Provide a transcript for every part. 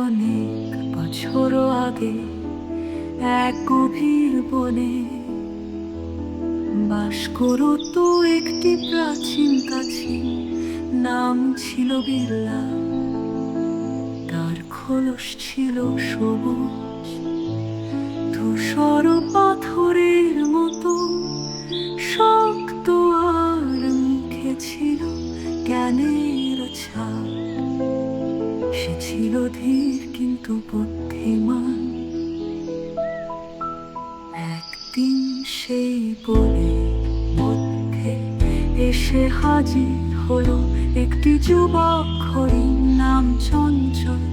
অনেক বছর আগে এক গভীর বনে বাস করতো একটি প্রাচীন গাছে, নাম ছিল বিড়লা। তার খোলস ছিল সবুজ ধূসর পাথরের মতো শক্ত, আর মুখে ছিল জ্ঞানের ছাপ। সে ছিল ধীর কিন্তু বুদ্ধিমান। একদিন সেই বনের মধ্যে এসে হাজির হলো একটি যুবক হরিণ, নাম চঞ্চল।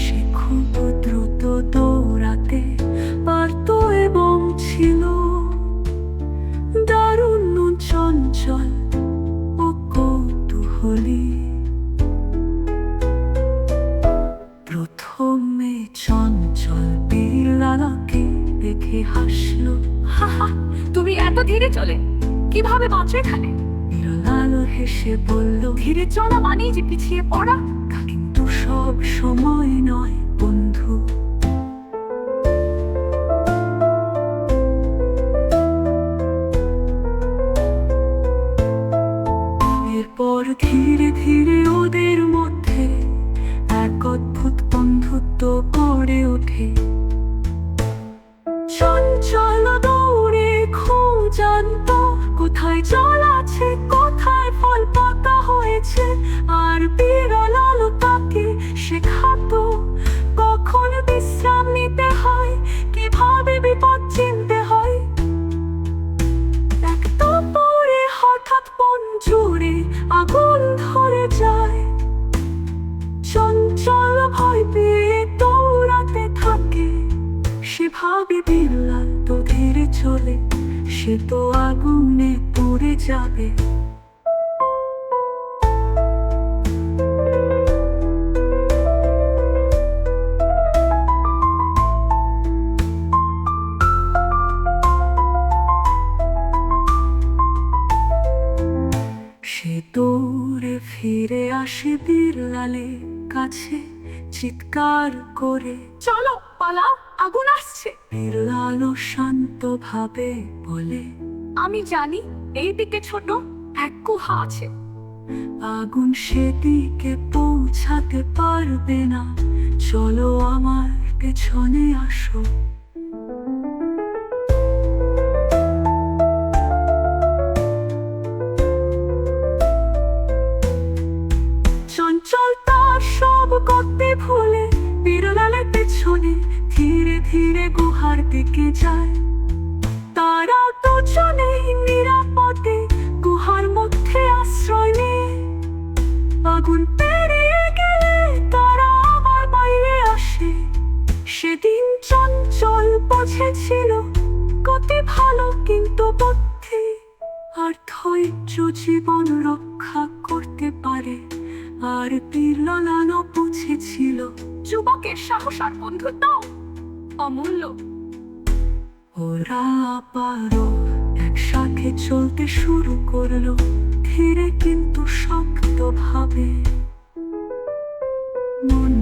সে খুব দ্রুত দৌড়াতে পারত এবং ছিল দারুণ চঞ্চল ও কৌতূহলী। প্রথমে চঞ্চল বিড়ালকে দেখে হাসলো। হাহা, তুমি এত ধীরে চলে কিভাবে বাঁচো এখানে? বিড়াল হেসে বলল, ধীরে চলা মানেই যে পিছিয়ে পড়া। কিন্তু সব সময় নয় বন্ধু। এরপর ধীরে ধীরে ওদের মধ্যে এক অদ্ভুত বন্ধুত্ব গড়ে ওঠে। চঞ্চল দৌড়ে খুব জানতো কোথায় জল আছে, কোথায় ফল পাকা হয়েছে, আর বিড়াল তাকে শেখাতো কখন বিশ্রাম নিতে হয়, কিভাবে বিপদ চিনতে হয়। এক দুপুরে হঠাৎ বন জুড়ে আগুন ধরে যায়। চঞ্চল ভয় পেয়ে দৌড়াতে থাকে। সে ভাবে বিড়াল তো ধীরে চলে, সে তো আগুনে পুড়ে যাবে। সে দৌড়ে ফিরে আসে বিড়ালের কাছে, চিৎকার করে, চলো পালাও, আগুন আসছে। বিড়াল শান্ত ভাবে বলে, আমি জানি এই দিকে ছোট এক গুহা আছে। আগুন সেদিকে পৌঁছাতে পারবে না, চলো আমার পেছনে আসো। চঞ্চল তার সব করতে ভুলে বিড়ালের পেছনে ধীরে ধীরে গুহার দিকে যায়। তারা দুজনেই নিরাপদে গুহার মধ্যে আশ্রয় নিয়ে। আগুন পেরিয়ে গেলে তারা আবার বাইরে আসে। সেদিন চঞ্চল বুঝেছিল গতি ভালো কিন্তু বুদ্ধি আর ধৈর্য জীবন রক্ষা করতে পারে। আর বিড়ালও বুঝেছিল যুবকের সাহস আর বন্ধুত্ব অমূল্য। ওরা আবারও একসাথে চলতে শুরু করলো, ধীরে কিন্তু শক্তভাবে। মন